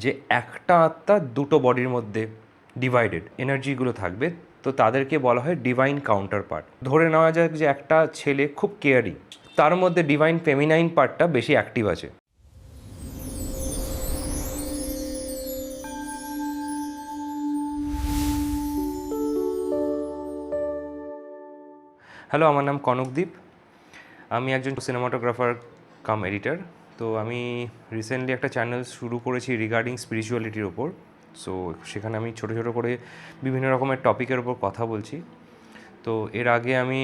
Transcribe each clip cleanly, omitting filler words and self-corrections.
যে একটা আত্মা দুটো বডির মধ্যে ডিভাইডেড এনার্জিগুলো থাকবে, তো তাদেরকে বলা হয় ডিভাইন কাউন্টার পার্ট। ধরে নেওয়া যাক যে একটা ছেলে খুব কেয়ারিং, তার মধ্যে ডিভাইন ফেমিনাইন পার্টটা বেশি অ্যাক্টিভ আছে। হ্যালো, আমার নাম কনকদীপ। আমি একজন সিনেমাটোগ্রাফার কাম এডিটার। তো আমি রিসেন্টলি একটা চ্যানেল শুরু করেছি রিগার্ডিং স্পিরিচুয়ালিটির ওপর। সো সেখানে আমি ছোটো ছোটো করে বিভিন্ন রকমের টপিকের ওপর কথা বলছি। তো এর আগে আমি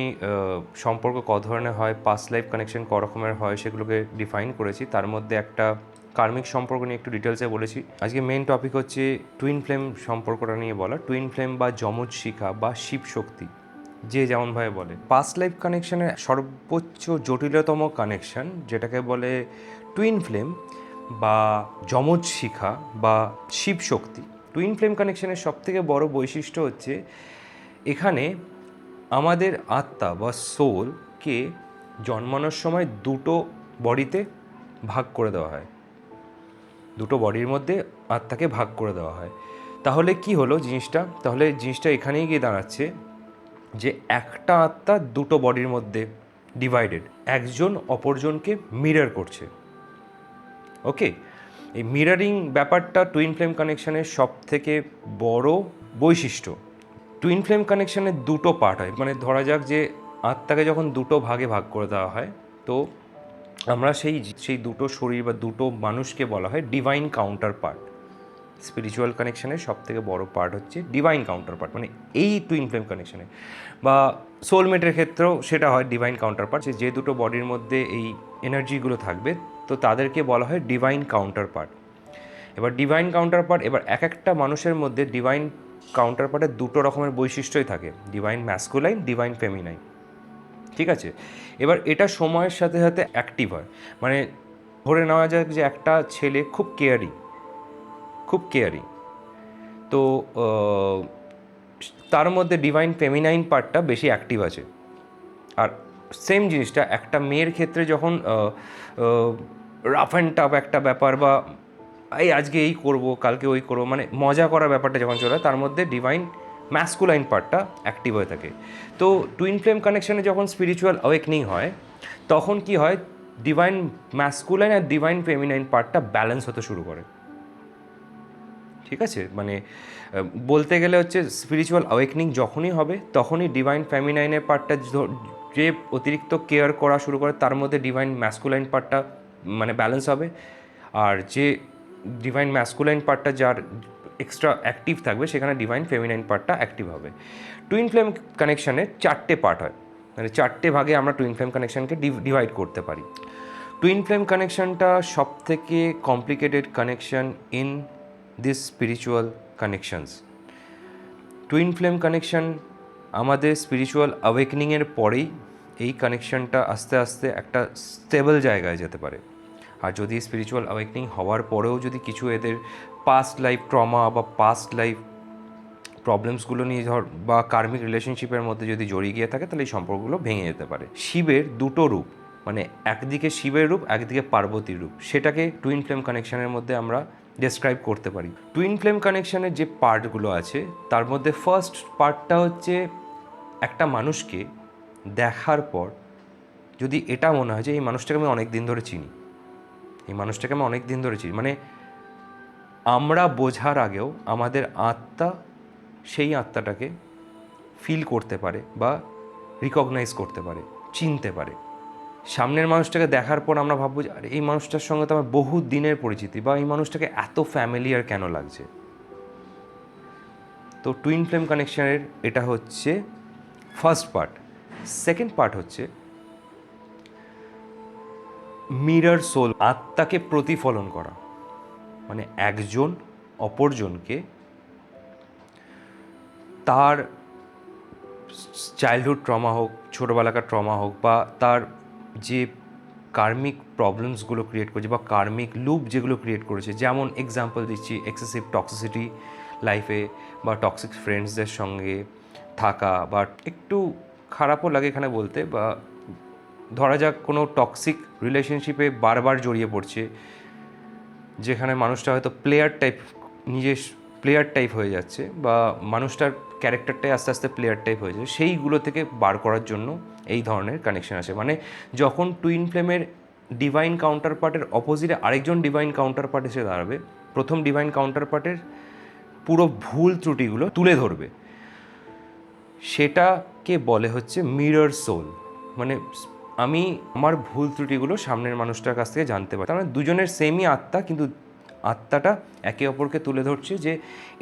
সম্পর্ক ক ধরনের হয়, পাস্ট লাইফ কানেকশন ক রকমের হয়, সেগুলোকে ডিফাইন করেছি। তার মধ্যে একটা কার্মিক সম্পর্ক নিয়ে একটু ডিটেলসে বলেছি। আজকে মেন টপিক হচ্ছে টুইন ফ্লেম সম্পর্কটা নিয়ে বলা। টুইন ফ্লেম বা যমজ শিখা বা শিব শক্তি, যে যেমনভাবে বলে। পাস্ট লাইফ কানেকশনের সর্বোচ্চ জটিলতম কানেকশন যেটাকে বলে টুইন ফ্লেম বা যমজ শিখা বা শিব শক্তি। টুইন ফ্লেম কানেকশনের সবথেকে বড় বৈশিষ্ট্য হচ্ছে এখানে আমাদের আত্মা বা সোলকে জন্মানোর সময় দুটো বডিতে ভাগ করে দেওয়া হয়, দুটো বডির মধ্যে আত্মাকে ভাগ করে দেওয়া হয়। তাহলে কি হলো জিনিসটা? তাহলে জিনিসটা এখানেই গিয়ে দাঁড়াচ্ছে যে একটা আত্মা দুটো বডির মধ্যে ডিভাইডেড, একজন অপরজনকে মিরর করছে। ওকে, এই মিররিং ব্যাপারটা টুইন ফ্লেম কানেকশনের সব থেকে বড় বৈশিষ্ট্য। টুইন ফ্লেম কানেকশনের দুটো পার্ট হয়, মানে ধরা যাক যে আত্মাকে যখন দুটো ভাগে ভাগ করে দেওয়া হয়, তো আমরা সেই দুটো শরীর বা দুটো মানুষকে বলা হয় ডিভাইন কাউন্টার পার্ট। স্পিরিচুয়াল কানেকশনের সব থেকে বড় পার্ট হচ্ছে ডিভাইন কাউন্টার পার্ট, মানে এই টুইন ফ্লেম কানেকশনে বা সোলমেটের ক্ষেত্রেও সেটা হয় ডিভাইন কাউন্টার পার্ট। যে দুটো বডির মধ্যে এই এনার্জিগুলো থাকবে, তো তাদেরকে বলা হয় ডিভাইন কাউন্টার পার্ট। এবার ডিভাইন কাউন্টার পার্ট, এবার এক একটা মানুষের মধ্যে ডিভাইন কাউন্টার পার্টের দুটো রকমের বৈশিষ্ট্যই থাকে, ডিভাইন ম্যাসকুলাইন, ডিভাইন ফেমিনাইন। ঠিক আছে, এবার এটা সময়ের সাথে সাথে অ্যাক্টিভ হয়। মানে ধরে নেওয়া যাক যে একটা ছেলে খুব কেয়ারিং, তো তার মধ্যে ডিভাইন ফেমিনাইন পার্টটা বেশি অ্যাক্টিভ আছে। আর সেম জিনিসটা একটা মেয়ের ক্ষেত্রে যখন রাফ অ্যান্ড টাফ একটা ব্যাপার বা এই আজকে এই করব কালকে ওই করবো, মানে মজা করার ব্যাপারটা যখন চলে, তার মধ্যে ডিভাইন ম্যাসকুলাইন পার্টটা অ্যাক্টিভ হয়ে থাকে। তো টুইন ফ্লেম কানেকশনে যখন স্পিরিচুয়াল অ্যাওয়েকনিং হয়, তখন কি হয়, ডিভাইন ম্যাসকুলাইন আর ডিভাইন ফেমিনাইন পার্টটা ব্যালেন্স হতে শুরু করে। ঠিক আছে, মানে বলতে গেলে হচ্ছে স্পিরিচুয়াল অ্যাওয়েকনিং যখনই হবে, তখনই ডিভাইন ফেমিনাইনের পার্টটা যে অতিরিক্ত কেয়ার করা শুরু করে, তার মধ্যে ডিভাইন ম্যাসকুলাইন পার্টটা মানে ব্যালেন্স হবে। আর যে ডিভাইন ম্যাসকুলাইন পার্টটা যার এক্সট্রা অ্যাক্টিভ থাকবে, সেখানে ডিভাইন ফেমিনাইন পার্টটা অ্যাক্টিভ হবে। টুইন ফ্লেম কানেকশানের চারটে পার্ট হয়, মানে চারটে ভাগে আমরা টুইন ফ্লেম কানেকশানকে ডিভাইড করতে পারি। টুইন ফ্লেম কানেকশানটা সব থেকে complicated connection in this spiritual connections. Twin flame connection আমাদের স্পিরিচুয়াল অ্যাওয়েকনিংয়ের পরেই এই কানেকশানটা আস্তে আস্তে একটা স্টেবল জায়গায় যেতে পারে। আর যদি স্পিরিচুয়াল অ্যাওয়েকনিং হওয়ার পরেও যদি কিছু এদের পাস্ট লাইফ ট্রমা বা পাস্ট লাইফ প্রবলেমসগুলো নিয়ে বা কার্মিক রিলেশনশিপের মধ্যে যদি জড়িয়ে গিয়ে থাকে, তাহলে এই সম্পর্কগুলো ভেঙে যেতে পারে। শিবের দুটো রূপ, মানে একদিকে শিবের রূপ, একদিকে পার্বতীর রূপ, সেটাকে টুইন ফ্লেম কানেকশানের মধ্যে আমরা ডেসক্রাইব করতে পারি। টুইন ফ্লেম কানেকশানের যে পার্টগুলো আছে, তার মধ্যে ফার্স্ট পার্টটা হচ্ছে একটা মানুষকে দেখার পর যদি এটা মনে হয় যে এই মানুষটাকে আমি অনেক দিন ধরে চিনি, মানে আমরা বোঝার আগেও আমাদের আত্মা সেই আত্মাটাকে ফিল করতে পারে বা রিকগনাইজ করতে পারে, চিনতে পারে। সামনের মানুষটাকে দেখার পর আমরা ভাববো যে আরে এই মানুষটার সঙ্গে তো আমার বহু দিনের পরিচিতি, বা এই মানুষটাকে এত ফ্যামিলিয়ার কেন লাগছে। তো টুইন ফ্লেম কানেকশানের এটা হচ্ছে ফার্স্ট পার্ট। সেকেন্ড পার্ট হচ্ছে মিরর সোল, আত্মাকে প্রতিফলন করা। মানে একজন অপরজনকে তার চাইল্ডহুড ট্রমা হোক, ছোটোবেলাকার ট্রমা হোক, বা তার যে কার্মিক প্রবলেমসগুলো ক্রিয়েট করেছে বা কার্মিক লুপ যেগুলো ক্রিয়েট করেছে, যেমন এক্সাম্পল দিচ্ছি এক্সেসিভ টক্সিসিটি লাইফে, বা টক্সিক ফ্রেন্ডসদের সঙ্গে থাকা, বা একটু খারাপও লাগে এখানে বলতে, বা ধরা যাক কোনো টক্সিক রিলেশনশিপে বারবার জড়িয়ে পড়ছে, যেখানে মানুষটা হয়তো প্লেয়ার টাইপ হয়ে যাচ্ছে, বা মানুষটার ক্যারেক্টারটাই আস্তে আস্তে প্লেয়ার টাইপ হয়ে যাচ্ছে, সেইগুলো থেকে বার করার জন্য এই ধরনের কানেকশন আসে। মানে যখন টুইন ফ্লেমের ডিভাইন কাউন্টার পার্টের অপোজিটে আরেকজন ডিভাইন কাউন্টার পার্ট এসে দাঁড়াবে, প্রথম ডিভাইন কাউন্টার পার্টের পুরো ভুল ত্রুটিগুলো তুলে ধরবে, সেটাকে বলে হচ্ছে মিরর সোল। মানে আমি আমার ভুল ত্রুটিগুলো সামনের মানুষটার কাছ থেকে জানতে পারি। তার মানে দুজনের সেমই আত্মা, কিন্তু আত্মাটা একে অপরকে তুলে ধরছে যে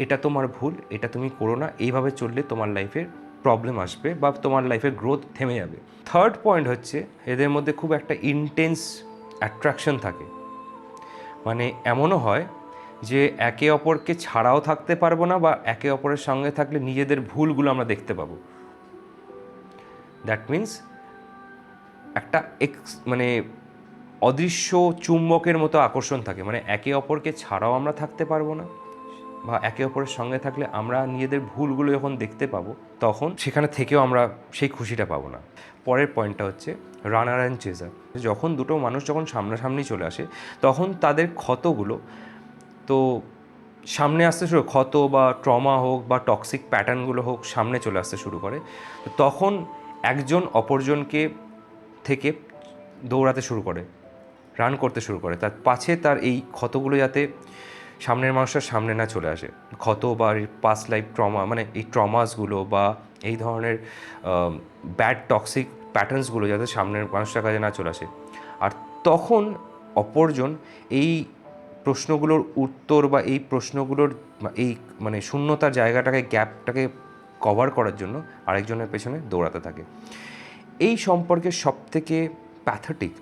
এটা তোমার ভুল, এটা তুমি করো না, এইভাবে চললে তোমার লাইফের প্রবলেম আসবে বা তোমার লাইফের গ্রোথ থেমে যাবে। থার্ড পয়েন্ট হচ্ছে এদের মধ্যে খুব একটা ইন্টেন্স অ্যাট্রাকশন থাকে। মানে এমনও হয় যে একে অপরকে ছাড়াও থাকতে পারবো না, বা একে অপরের সঙ্গে থাকলে নিজেদের ভুলগুলো আমরা দেখতে পাবো। দ্যাট মিন্স একটা মানে অদৃশ্য চুম্বকের মতো আকর্ষণ থাকে। মানে একে অপরকে ছাড়াও আমরা থাকতে পারবো না, বা একে অপরের সঙ্গে থাকলে আমরা নিজেদের ভুলগুলো যখন দেখতে পাবো, তখন সেখানে থেকেও আমরা সেই খুশিটা পাবো না। পরের পয়েন্টটা হচ্ছে রানার অ্যান্ড চেজার। যখন দুটো মানুষ যখন সামনাসামনি চলে আসে, তখন তাদের ক্ষতগুলো তো সামনে আসতে শুরু, ক্ষত বা ট্রমা হোক বা টক্সিক প্যাটার্নগুলো হোক, সামনে চলে আসতে শুরু করে। তখন একজন অপরজনকে থেকে দৌড়াতে শুরু করে, রান করতে শুরু করে, তার পাছে তার এই ক্ষতগুলো যাতে সামনের মানুষটার সামনে না চলে আসে। ক্ষত বা পাস্ট লাইফ ট্রমা, মানে এই ট্রমাসগুলো বা এই ধরনের ব্যাড টক্সিক প্যাটার্নসগুলো যাতে সামনের মানুষটার কাছে না চলে আসে। আর তখন অপরজন এই প্রশ্নগুলোর উত্তর বা এই প্রশ্নগুলোর এই মানে শূন্যতার জায়গাটাকে, গ্যাপটাকে কভার করার জন্য আরেকজনের পেছনে দৌড়াতে থাকে। এই সম্পর্কের সবথেকে প্যাথেটিক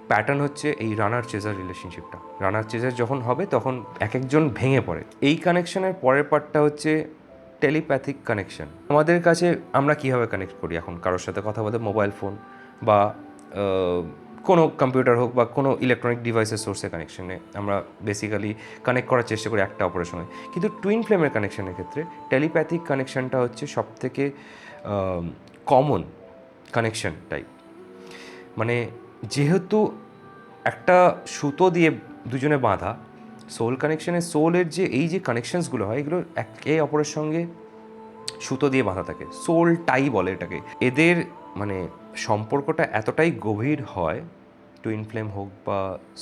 প্যাটার্ন হচ্ছে এই রানার চেজার রিলেশনশিপটা। রানার চেজার যখন হবে তখন এক একজন ভেঙে পড়ে। এই কানেকশনের পরের পার্টটা হচ্ছে টেলিপ্যাথিক কানেকশন। আমাদের কাছে আমরা কীভাবে কানেক্ট করি এখন কারোর সাথে কথা বলতে? মোবাইল ফোন বা কোনো কম্পিউটার হোক বা কোনো ইলেকট্রনিক ডিভাইসের সোর্সে কানেকশনে আমরা বেসিক্যালি কানেক্ট করার চেষ্টা করি একটা অপরের সঙ্গে। কিন্তু টুইন ফ্লেমের কানেকশনের ক্ষেত্রে টেলিপ্যাথিক কানেকশনটা হচ্ছে সবথেকে কমন কানেকশন টাইপ। মানে যেহেতু একটা সুতো দিয়ে দুজনে বাঁধা, সোল কানেকশনে সোলের যে এই যে কানেকশনসগুলো হয়, এগুলো একে অপরের সঙ্গে সুতো দিয়ে বাঁধা থাকে, সোল টাই বলে এটাকে। এদের মানে সম্পর্কটা এতটাই গভীর হয়, টুইন ফ্লেম হোক বা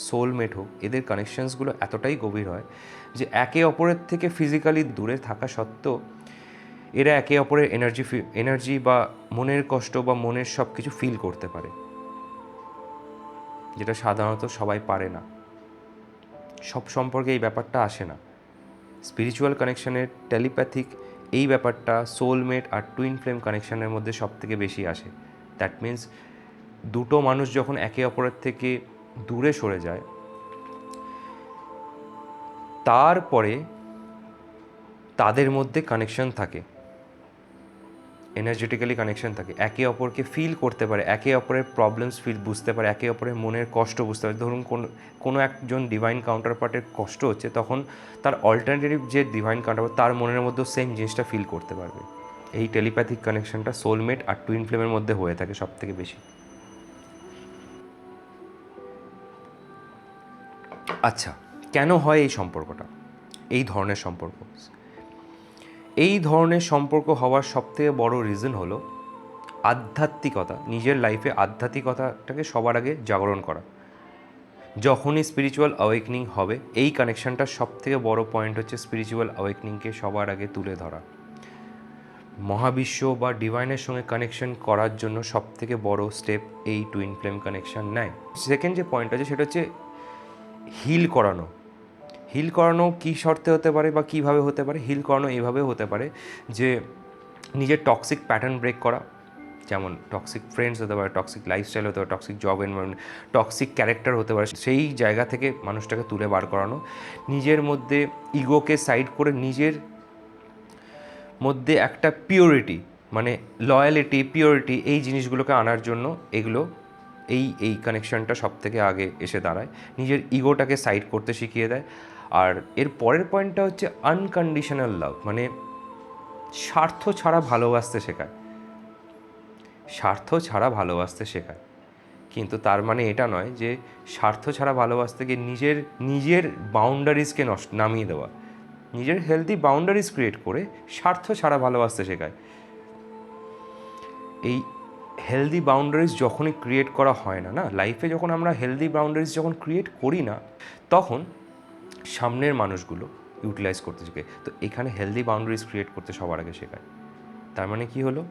সোলমেট হোক, এদের কানেকশনসগুলো এতটাই গভীর হয় যে একে অপরের থেকে ফিজিক্যালি দূরে থাকা সত্ত্বেও এরা একে অপরের এনার্জি বা মনের কষ্ট বা মনের সব কিছু ফিল করতে পারে, যেটা সাধারণত সবাই পারে না। সব সম্পর্কে এই ব্যাপারটা আসে না। স্পিরিচুয়াল কানেকশনের টেলিপ্যাথিক এই ব্যাপারটা সোলমেট আর টুইন ফ্লেম কানেকশনের মধ্যে সব থেকে বেশি আসে। দ্যাট মিন্স দুটো মানুষ যখন একে অপরের থেকে দূরে সরে যায়, তারপরে তাদের মধ্যে কানেকশন থাকে, এনার্জেটিক্যালি কানেকশন থাকে, একে অপরকে ফিল করতে পারে, একে অপরের প্রবলেমস বুঝতে পারে, একে অপরের মনের কষ্ট বুঝতে পারে। ধরুন কোনো একজন ডিভাইন কাউন্টার পার্টের কষ্ট হচ্ছে, তখন তার অল্টারনেটিভ যে ডিভাইন কাউন্টার তার মনের মধ্যেও সেম জিনিসটা ফিল করতে পারবে। এই টেলিপ্যাথিক কানেকশনটা সোলমেট আর টুইন ফ্লেমের মধ্যে হয়ে থাকে সব থেকে বেশি। আচ্ছা, কেন হয় এই সম্পর্কটা, এই ধরনের সম্পর্ক? এই ধরনের সম্পর্ক হওয়ার সবথেকে বড় রিজন হলো আধ্যাত্মিকতা। নিজের লাইফে আধ্যাত্মিকতাটাকে সবার আগে জাগরণ করা। যখনই স্পিরিচুয়াল অ্যাওয়েকনিং হবে, এই কানেকশনটার সবথেকে বড় পয়েন্ট হচ্ছে স্পিরিচুয়াল অ্যাওয়েকনিংকে সবার আগে তুলে ধরা। মহাবিশ্ব বা ডিভাইনের সঙ্গে কানেকশন করার জন্য সবথেকে বড় স্টেপ এই টুইন ফ্লেম কানেকশন নেয়। সেকেন্ড যে পয়েন্ট আছে সেটা হচ্ছে হিল করানো। হিল করানো কী শর্তে হতে পারে বা কীভাবে হতে পারে? হিল করানো এইভাবে হতে পারে যে নিজের টক্সিক প্যাটার্ন ব্রেক করা, যেমন টক্সিক ফ্রেন্ডস হতে পারে, টক্সিক লাইফস্টাইল হতে পারে, toxic job environment, toxic character হতে পারে। সেই জায়গা থেকে মানুষটাকে তুলে বার করানো, নিজের মধ্যে ইগোকে সাইড করে নিজের মধ্যে একটা পিওরিটি, মানে লয়ালিটি, পিওরিটি, এই জিনিসগুলোকে আনার জন্য এগুলো এই কানেকশনটা সব থেকে আগে এসে দাঁড়ায়। নিজের ইগোটাকে সাইড করতে শিখিয়ে দেয়। আর এর পরের পয়েন্টটা হচ্ছে আনকন্ডিশনাল লাভ, মানে স্বার্থ ছাড়া ভালোবাসতে শেখায়। স্বার্থ ছাড়া ভালোবাসতে শেখায়। কিন্তু তার মানে এটা নয় যে স্বার্থ ছাড়া ভালোবাসতে গিয়ে নিজের নিজের বাউন্ডারিজকে নামিয়ে দেওয়া, নিজের হেলদি বাউন্ডারিজ ক্রিয়েট করে স্বার্থ ছাড়া ভালোবাসতে শেখায়। এই হেলদি বাউন্ডারিজ যখনই ক্রিয়েট করা হয় না লাইফে, যখন আমরা হেলদি বাউন্ডারিজ যখন ক্রিয়েট করি না, তখন সামনের মানুষগুলো ইউটিলাইজ করতে শেখে। তো এখানে হেলদি বাউন্ডারিজ ক্রিয়েট করতে সবার আগে শেখায়। তার মানে কি হলো,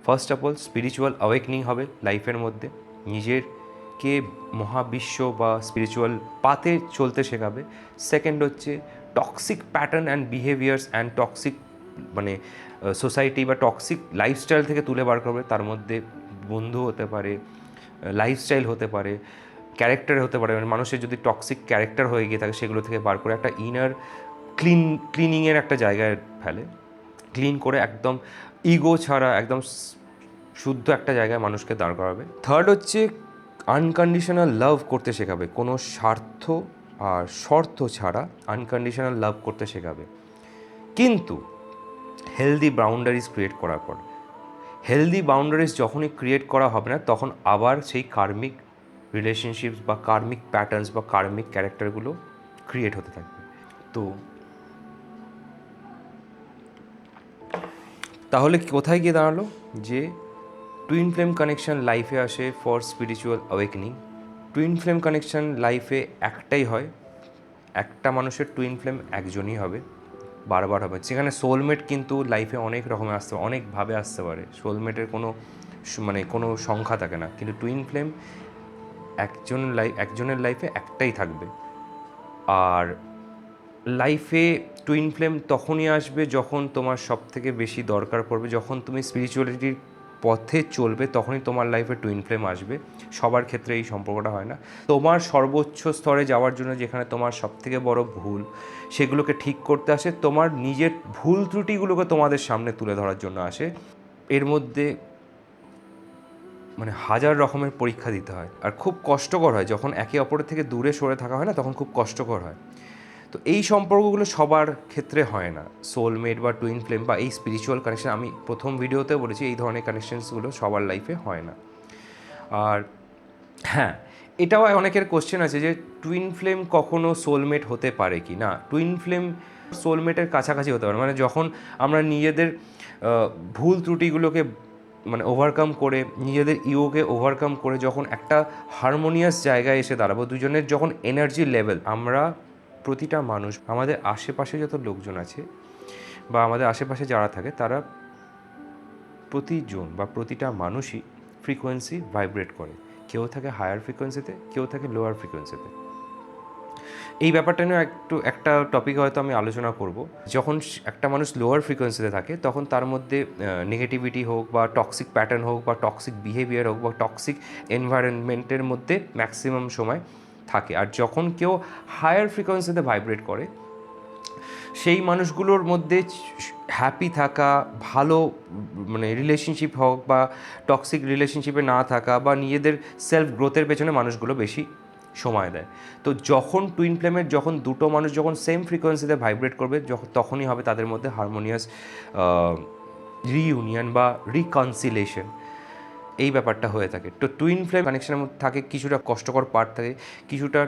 first of all spiritual awakening হবে লাইফের মধ্যে, নিজেরকে মহাবিশ্ব বা স্পিরিচুয়াল পাতে চলতে শেখাবে। সেকেন্ড হচ্ছে toxic pattern and behaviours and toxic মানে সোসাইটি বা টক্সিক লাইফস্টাইল থেকে তুলে বার করবে। তার মধ্যে বন্ধু হতে পারে, লাইফস্টাইল হতে পারে, ক্যারেক্টার হতে পারে। মানে মানুষের যদি টক্সিক ক্যারেক্টার হয়ে গিয়ে থাকে সেগুলো থেকে বার করে একটা ইনার ক্লিনিংয়ের একটা জায়গায় ফেলে, ক্লিন করে একদম ইগো ছাড়া একদম শুদ্ধ একটা জায়গায় মানুষকে দাঁড় করাবে। থার্ড হচ্ছে আনকন্ডিশনাল লাভ করতে শেখাবে, কোনো স্বার্থ আর শর্ত ছাড়া আনকন্ডিশনাল লাভ করতে শেখাবে। কিন্তু হেলদি বাউন্ডারিজ ক্রিয়েট করার পর, হেলদি বাউন্ডারিজ যখনই ক্রিয়েট করা হবে না, তখন আবার সেই কার্মিক রিলেশনশিপস বা কার্মিক প্যাটার্নস বা কার্মিক ক্যারেক্টারগুলো ক্রিয়েট হতে থাকবে। তো তাহলে কোথায় গিয়ে দাঁড়ালো যে টুইন ফ্লেম কানেকশন লাইফে আসে for spiritual awakening. Twin flame connection লাইফে একটাই হয়, একটা মানুষের টুইন ফ্লেম একজনই হবে, বারবার হবে। সেখানে সোলমেট কিন্তু লাইফে অনেক রকমের আসতে পারে, অনেকভাবে আসতে পারে, সোলমেটের কোনো কোনো সংখ্যা থাকে না। কিন্তু টুইন ফ্লেম একজনের লাইফে একটাই থাকবে। আর লাইফে টুইন ফ্লেম তখনই আসবে যখন তোমার সব থেকে বেশি দরকার পড়বে, যখন তুমি স্পিরিচুয়ালিটির পথে চলবে, তখনই তোমার লাইফে টুইন ফ্লেম আসবে। সবার ক্ষেত্রে এই সম্পর্কটা হয় না। তোমার সর্বোচ্চ স্তরে যাওয়ার জন্য যেখানে তোমার সব থেকে বড় ভুল, সেগুলোকে ঠিক করতে আসে, তোমার নিজের ভুল ত্রুটিগুলোকে তোমাদের সামনে তুলে ধরার জন্য আসে। এর মধ্যে হাজার রকমের পরীক্ষা দিতে হয়, আর খুব কষ্টকর হয় যখন একে অপরের থেকে দূরে সরে থাকা হয় না, তখন খুব কষ্টকর হয়। তো এই সম্পর্কগুলো সবার ক্ষেত্রে হয় না, সোলমেট বা টুইন ফ্লেম বা এই স্পিরিচুয়াল কানেকশন, আমি প্রথম ভিডিওতেও বলেছি এই ধরনের কানেকশনসগুলো সবার লাইফে হয় না। আর হ্যাঁ, এটাও অনেকের কোশ্চেন আছে যে টুইন ফ্লেম কখনো সোলমেট হতে পারে কি না। টুইন ফ্লেম সোলমেটের কাছাকাছি হতে পারে, যখন আমরা নিজেদের ভুল ত্রুটিগুলোকে ওভারকাম করে, নিজেদের ইগোকে ওভারকাম করে যখন একটা হারমোনিয়াস জায়গায় এসে দাঁড়াবো, দুজনের যখন এনার্জি লেভেল, আমরা প্রতিটা মানুষ, আমাদের আশেপাশে যত লোকজন আছে বা আমাদের আশেপাশে যারা থাকে, তারা প্রতিজন বা প্রতিটা মানুষই ফ্রিকোয়েন্সি ভাইব্রেট করে। কেউ থাকে হায়ার ফ্রিকোয়েন্সিতে, কেউ থাকে লোয়ার ফ্রিকোয়েন্সিতে। এই ব্যাপারটা নিয়ে একটা টপিক হয়তো আমি আলোচনা করব। যখন একটা মানুষ লোয়ার ফ্রিকোয়েন্সিতে থাকে, তখন তার মধ্যে নেগেটিভিটি হোক বা টক্সিক প্যাটার্ন হোক বা টক্সিক বিহেভিয়ার হোক বা টক্সিক এনভায়রনমেন্টের মধ্যে ম্যাক্সিমাম সময় থাকে। আর যখন কেউ হায়ার ফ্রিকোয়েন্সিতে ভাইব্রেট করে, সেই মানুষগুলোর মধ্যে হ্যাপি থাকা, ভালো রিলেশনশিপ হোক বা টক্সিক রিলেশনশিপে না থাকা বা নিজেদের সেলফ গ্রোথের পেছনে মানুষগুলো বেশি সময় দেয়। তো যখন টুইন ফ্লেমের যখন দুটো মানুষ যখন সেম ফ্রিকোয়েন্সিতে ভাইব্রেট করবে, তখনই হবে তাদের মধ্যে হারমোনিয়াস রিইউনিয়ন বা রিকনসিলেশন, এই ব্যাপারটা হয়ে থাকে। তো টুইন ফ্লেম কানেকশনের মধ্যে থাকে কিছুটা কষ্টকর পার্ট থাকে, কিছুটা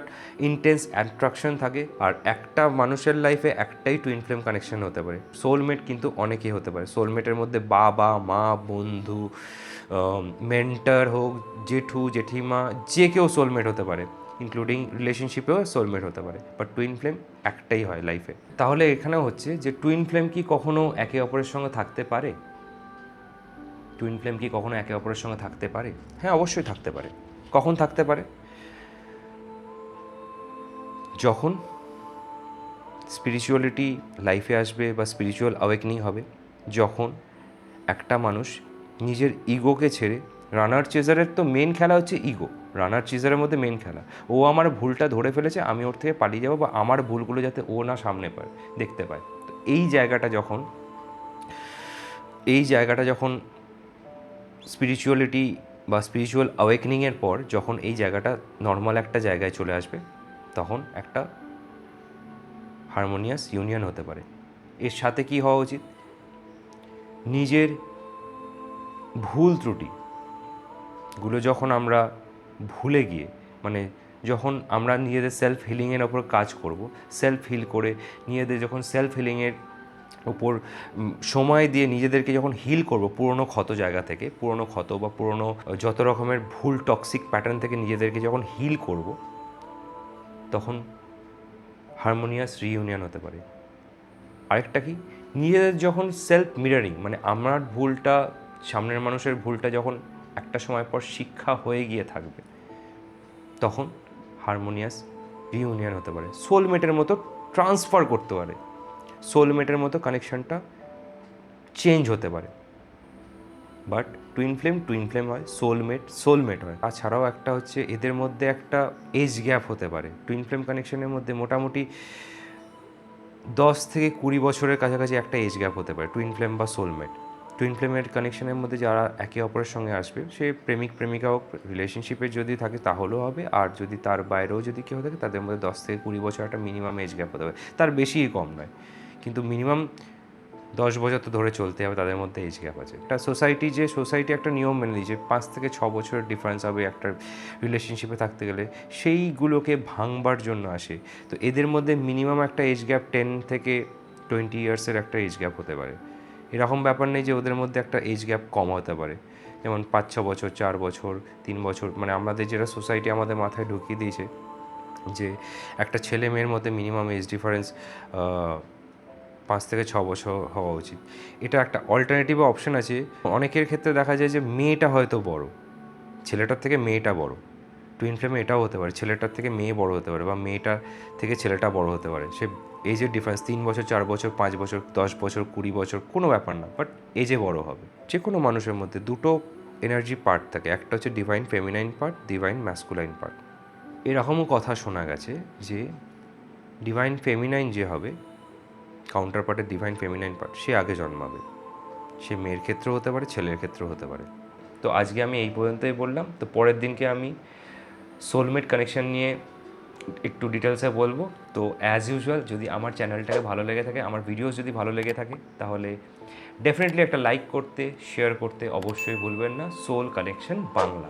ইন্টেন্স অ্যাট্রাকশন থাকে। আর একটা মানুষের লাইফে একটাই টুইন ফ্লেম কানেকশন হতে পারে। সোলমেট কিন্তু অনেকেই হতে পারে। সোলমেটের মধ্যে বাবা মা, বন্ধু, মেন্টার হোক, জেঠু জেঠিমা, যে কেউ সোলমেট হতে পারে, ইনক্লুডিং রিলেশনশিপেও সোলমেট হতে পারে। বাট টুইন ফ্লেম একটাই হয় লাইফে। তাহলে এখানেও হচ্ছে যে টুইন ফ্লেম কি কখনো একে অপরের সঙ্গে থাকতে পারে? টুইন ফ্লেম কি কখনো একে অপরের সঙ্গে থাকতে পারে? হ্যাঁ, অবশ্যই থাকতে পারে। কখন থাকতে পারে? যখন স্পিরিচুয়ালিটি লাইফে আসবে বা স্পিরিচুয়াল অ্যাওয়েকনিং হবে, যখন একটা মানুষ নিজের ইগোকে ছেড়ে, রানার চেজারের তো মেন খেলা হচ্ছে ইগো, রানার চেজারের মধ্যে মেন খেলা, ও আমার ভুলটা ধরে ফেলেছে, আমি ওর থেকে পালিয়ে যাবো বা আমার ভুলগুলো যাতে ও না সামনে পায়, দেখতে পায়। তো এই জায়গাটা যখন স্পিরিচুয়ালিটি বা স্পিরিচুয়াল অ্যাওয়েকনিংয়ের পর যখন এই জায়গাটা নর্মাল একটা জায়গায় চলে আসবে, তখন একটা হারমোনিয়াস ইউনিয়ন হতে পারে। এর সাথে কি হওয়া উচিত? নিজের ভুল ত্রুটিগুলো যখন আমরা ভুলে গিয়ে, মানে যখন আমরা নিজেদের সেলফ হিলিংয়ের ওপর কাজ করব, সেলফ হিল করে নিজেদের যখন সেলফ হিলিংয়ের ওপর সময় দিয়ে নিজেদেরকে যখন হিল করব পুরনো ক্ষত জায়গা থেকে, পুরনো ক্ষত বা পুরনো যত রকমের ভুল টক্সিক প্যাটার্ন থেকে নিজেদেরকে যখন হিল করব, তখন হারমোনিয়াস রিইউনিয়ন হতে পারে। আরেকটা কি, নিজেদের যখন সেলফ মিরারিং, মানে আমার ভুলটা, সামনের মানুষের ভুলটা যখন একটা সময় পর শিক্ষা হয়ে গিয়ে থাকবে, তখন হারমোনিয়াস রিইউনিয়ন হতে পারে। সোলমেটের মতো ট্রান্সফার করতে পারে, সোলমেটের মতো কানেকশনটা চেঞ্জ হতে পারে। বাট টুইন ফ্লেম হয়, সোলমেট হয়। তাছাড়াও একটা হচ্ছে এদের মধ্যে একটা এজ গ্যাপ হতে পারে। টুইন ফ্লেম কানেকশনের মধ্যে মোটামুটি 10 থেকে 20 বছরের কাছাকাছি একটা এজ গ্যাপ হতে পারে, টুইন ফ্লেম বা সোলমেট। টুইন ফ্লেমের কানেকশনের মধ্যে যারা একে অপরের সঙ্গে আসবে, সে প্রেমিক প্রেমিকা হোক, রিলেশনশিপে যদি থাকে তাহলেও হবে, আর যদি তার বাইরেও যদি কেউ থাকে, তাদের মধ্যে 10 থেকে 20 বছর একটা মিনিমাম এজ গ্যাপ হতে পারে, তার বেশিই কম নয়, কিন্তু মিনিমাম 10 বছর তো ধরে চলতে হবে, তাদের মধ্যে এজ গ্যাপ আছে। একটা সোসাইটি একটা নিয়ম মেনে নিয়েছে 5 থেকে 6 বছরের ডিফারেন্স হবে একটা রিলেশনশিপে থাকতে গেলে, সেইগুলোকে ভাঙবার জন্য আসে। তো এদের মধ্যে মিনিমাম একটা এজ গ্যাপ 10 থেকে 20 ইয়ার্সের একটা এজ গ্যাপ হতে পারে। এরকম ব্যাপার নেই যে ওদের মধ্যে একটা এজ গ্যাপ কম হতে পারে, যেমন 5-6 বছর, 4 বছর, 3 বছর, মানে আমাদের যেটা সোসাইটি আমাদের মাথায় ঢুকিয়ে দিয়েছে যে একটা ছেলে মেয়ের মধ্যে মিনিমাম এজ ডিফারেন্স 5 থেকে 6 বছর হওয়া উচিত। এটা একটা অল্টারনেটিভ অপশন আছে। অনেকের ক্ষেত্রে দেখা যায় যে মেয়েটা হয়তো বড়, ছেলেটার থেকে মেয়েটা বড়। টুইন ফ্লেমে এটাও হতে পারে, ছেলেটার থেকে মেয়ে বড় হতে পারে, বা মেয়েটা থেকে ছেলেটা বড় হতে পারে। সে এজের ডিফারেন্স 3 বছর, 4 বছর, 5 বছর, 10 বছর, 20 বছর, কোনো ব্যাপার না, বাট এজে বড় হবে। যে কোনো মানুষের মধ্যে দুটো এনার্জি পার্ট থাকে, একটা হচ্ছে divine feminine part, divine masculine part. এরকমও কথা শোনা গেছে যে ডিভাইন ফেমিনাইন যে হবে, কাউন্টার পার্টের ডিভাইন ফেমিনাইন পার্ট, সে আগে জন্মাবে। সে মেয়ের ক্ষেত্রেও হতে পারে, ছেলের ক্ষেত্রেও হতে পারে। তো আজকে আমি এই পর্যন্তই বললাম। তো পরের দিনকে আমি সোলমেট কানেকশন নিয়ে একটু ডিটেলসে বলবো। তো অ্যাজ ইউজুয়াল, যদি আমার চ্যানেলটাকে ভালো লেগে থাকে, আমার ভিডিওস যদি ভালো লেগে থাকে, তাহলে ডেফিনেটলি একটা লাইক করতে, শেয়ার করতে অবশ্যই ভুলবেন না। Soul connection Bangla.